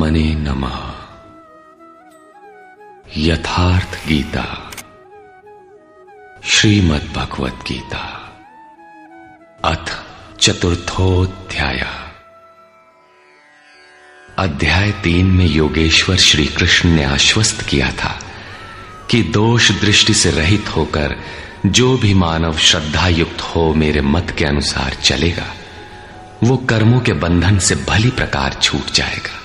परमात्मने नमः। यथार्थ गीता, श्रीमद् भगवत गीता, अथ चतुर्थोऽध्याय। अध्याय 3 में योगेश्वर श्री कृष्ण ने आश्वस्त किया था कि दोष दृष्टि से रहित होकर जो भी मानव श्रद्धा युक्त हो मेरे मत के अनुसार चलेगा, वो कर्मों के बंधन से भली प्रकार छूट जाएगा।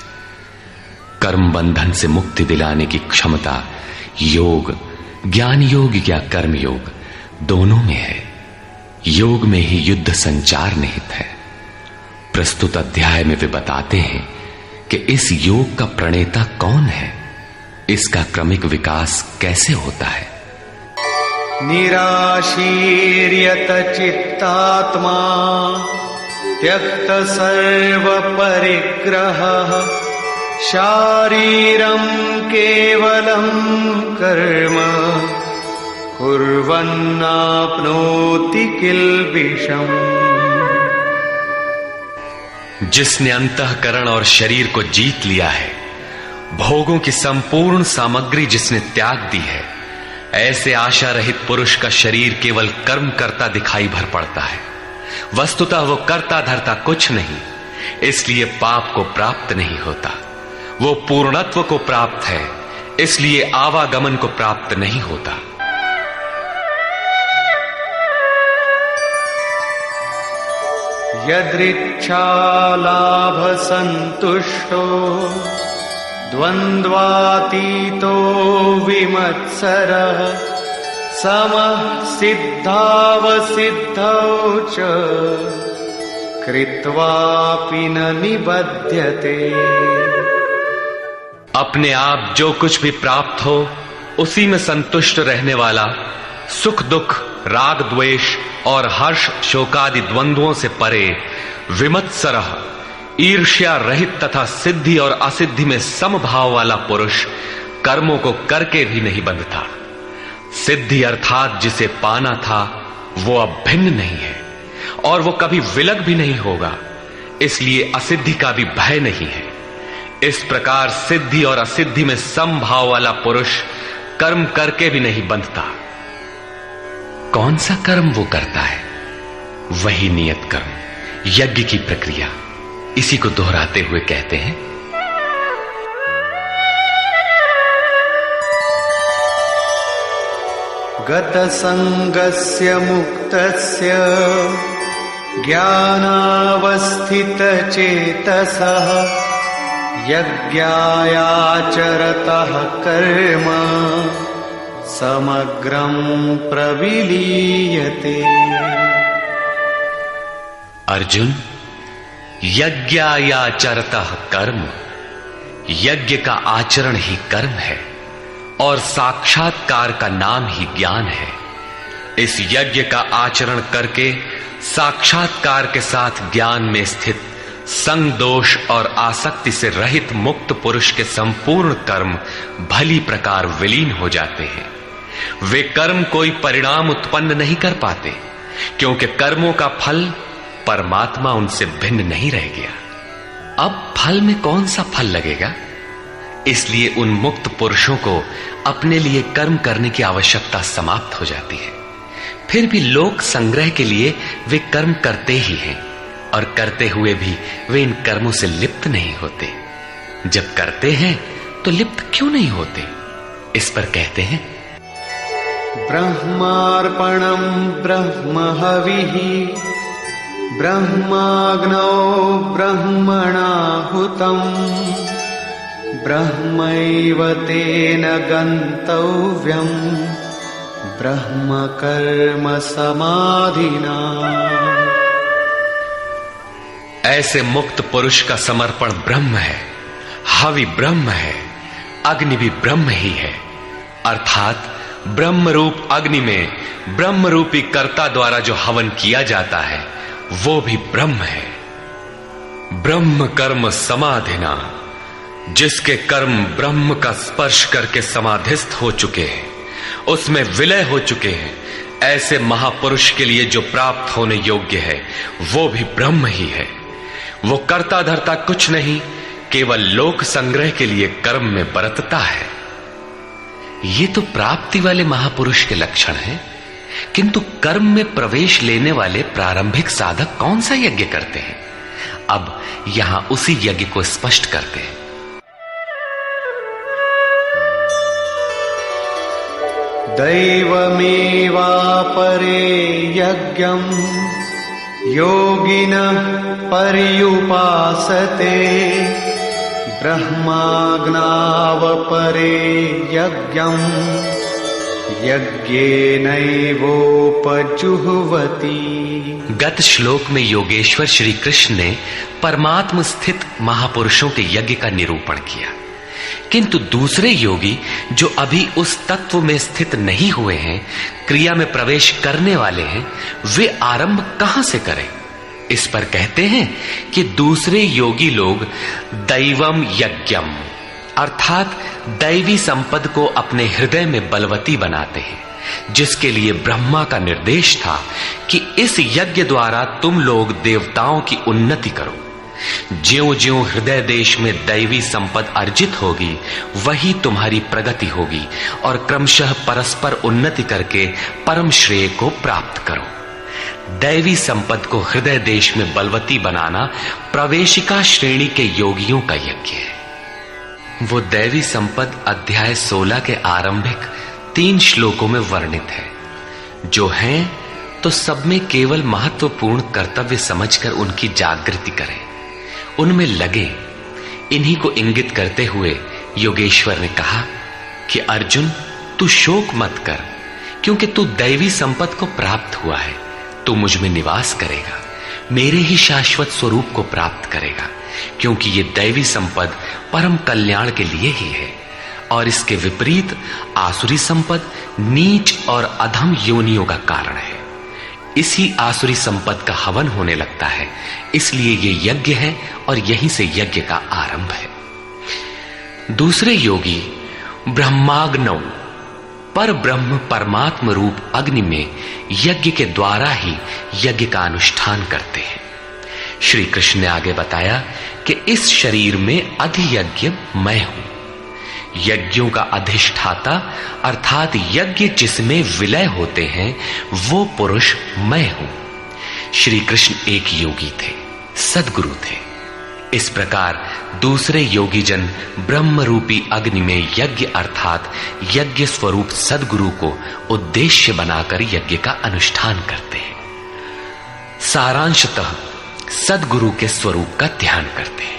कर्म बंधन से मुक्ति दिलाने की क्षमता योग, ज्ञान योग या कर्म योग दोनों में है। योग में ही युद्ध संचार निहित है। प्रस्तुत अध्याय में वे बताते हैं कि इस योग का प्रणेता कौन है, इसका क्रमिक विकास कैसे होता है। निराशीर्यत चित्तात्मा त्यक्त सर्व परिग्रहः शारीरं केवलं कर्म कुर्वन्नाप्नोति किल्बिषम्। जिसने अंतःकरण और शरीर को जीत लिया है, भोगों की संपूर्ण सामग्री जिसने त्याग दी है, ऐसे आशा रहित पुरुष का शरीर केवल कर्म करता दिखाई भर पड़ता है। वस्तुतः वो करता धरता कुछ नहीं, इसलिए पाप को प्राप्त नहीं होता। वो पूर्णत्व को प्राप्त है, इसलिए आवागमन को प्राप्त नहीं होता। यदृच्छा लाभ संतुष्टो द्वन्द्वातीतो विमत्सरः समः सिद्धावसिद्धौ च कृत्वापि न निबध्यते। अपने आप जो कुछ भी प्राप्त हो उसी में संतुष्ट रहने वाला, सुख दुख, राग द्वेष और हर्ष शोकादि द्वंद्वों से परे, विमत्सरः ईर्ष्या रहित तथा सिद्धि और असिद्धि में समभाव वाला पुरुष कर्मों को करके भी नहीं बंधता। सिद्धि अर्थात जिसे पाना था वो अब भिन्न नहीं है और वो कभी विलग भी नहीं होगा, इसलिए असिद्धि का भी भय नहीं है। इस प्रकार सिद्धि और असिद्धि में समभाव वाला पुरुष कर्म करके भी नहीं बंधता। कौन सा कर्म वो करता है? वही नियत कर्म, यज्ञ की प्रक्रिया। इसी को दोहराते हुए कहते हैं, गत संगस्य मुक्तस्य ज्ञानावस्थित चेतसः यज्ञायाचरतः कर्म समग्रं प्रविलीयते। अर्जुन, यज्ञायाचरतः कर्म, यज्ञ का आचरण ही कर्म है और साक्षात्कार का नाम ही ज्ञान है। इस यज्ञ का आचरण करके साक्षात्कार के साथ ज्ञान में स्थित संग दोष और आसक्ति से रहित मुक्त पुरुष के संपूर्ण कर्म भली प्रकार विलीन हो जाते हैं। वे कर्म कोई परिणाम उत्पन्न नहीं कर पाते, क्योंकि कर्मों का फल परमात्मा उनसे भिन्न नहीं रह गया। अब फल में कौन सा फल लगेगा? इसलिए उन मुक्त पुरुषों को अपने लिए कर्म करने की आवश्यकता समाप्त हो जाती है। फिर भी लोक संग्रह के लिए वे कर्म करते ही हैं और करते हुए भी वे इन कर्मों से लिप्त नहीं होते। जब करते हैं तो लिप्त क्यों नहीं होते? इस पर कहते हैं, ब्रह्मार्पणं ब्रह्महविः ब्रह्माग्नौ ब्रह्मणाहुतं ब्रह्मैव तेन गन्तव्यं ब्रह्म कर्म समाधिना। ऐसे मुक्त पुरुष का समर्पण ब्रह्म है, हवि ब्रह्म है, अग्नि भी ब्रह्म ही है। अर्थात ब्रह्म रूप अग्नि में ब्रह्म रूपी कर्ता द्वारा जो हवन किया जाता है वो भी ब्रह्म है। ब्रह्म कर्म समाधिना, जिसके कर्म ब्रह्म का स्पर्श करके समाधिस्थ हो चुके हैं, उसमें विलय हो चुके हैं, ऐसे महापुरुष के लिए जो प्राप्त होने योग्य है वो भी ब्रह्म ही है। वो कर्ता धर्ता कुछ नहीं, केवल लोक संग्रह के लिए कर्म में बरतता है। ये तो प्राप्ति वाले महापुरुष के लक्षण हैं, किंतु कर्म में प्रवेश लेने वाले प्रारंभिक साधक कौन सा यज्ञ करते हैं? अब यहां उसी यज्ञ को स्पष्ट करते हैं। दैवमेवापरे यज्ञम् योगिनः पर्युपासते ब्रह्माग्नावपरे यज्ञम् यज्ञेनैवोपजुह्वति। गत श्लोक में योगेश्वर श्री कृष्ण ने परमात्म स्थित महापुरुषों के यज्ञ का निरूपण किया, किंतु दूसरे योगी जो अभी उस तत्व में स्थित नहीं हुए हैं, क्रिया में प्रवेश करने वाले हैं, वे आरंभ कहां से करें? इस पर कहते हैं कि दूसरे योगी लोग दैवम यज्ञम अर्थात दैवी संपद को अपने हृदय में बलवती बनाते हैं, जिसके लिए ब्रह्मा का निर्देश था कि इस यज्ञ द्वारा तुम लोग देवताओं की उन्नति करो। ज्यों-ज्यों हृदय देश में दैवी संपद अर्जित होगी, वही तुम्हारी प्रगति होगी और क्रमशः परस्पर उन्नति करके परम श्रेय को प्राप्त करो। दैवी संपद को हृदय देश में बलवती बनाना प्रवेशिका श्रेणी के योगियों का यज्ञ है। वो दैवी संपद अध्याय 16 के आरंभिक 3 श्लोकों में वर्णित है। जो हैं तो सब में केवल महत्वपूर्ण कर्तव्य समझकर उनकी जागृति करें, उनमें लगे। इन्हीं को इंगित करते हुए योगेश्वर ने कहा कि अर्जुन, तू शोक मत कर, क्योंकि तू दैवी संपद को प्राप्त हुआ है। तू मुझ में निवास करेगा, मेरे ही शाश्वत स्वरूप को प्राप्त करेगा, क्योंकि ये दैवी संपद परम कल्याण के लिए ही है। और इसके विपरीत आसुरी संपद नीच और अधम योनियों का कारण है। इसी आसुरी संपद का हवन होने लगता है, इसलिए ये यज्ञ है और यहीं से यज्ञ का आरंभ है। दूसरे योगी ब्रह्माग्नौ पर ब्रह्म परमात्म रूप अग्नि में यज्ञ के द्वारा ही यज्ञ का अनुष्ठान करते हैं। श्री कृष्ण ने आगे बताया कि इस शरीर में अधियज्ञ मैं हूं। यज्ञों का अधिष्ठाता अर्थात यज्ञ जिसमें विलय होते हैं, वो पुरुष मैं हूं। श्री कृष्ण एक योगी थे, सद्गुरु थे। इस प्रकार दूसरे योगी जन ब्रह्म रूपी अग्नि में यज्ञ अर्थात यज्ञ स्वरूप सद्गुरु को उद्देश्य बनाकर यज्ञ का अनुष्ठान करते हैं। सारांशतः सद्गुरु के स्वरूप का ध्यान करते हैं।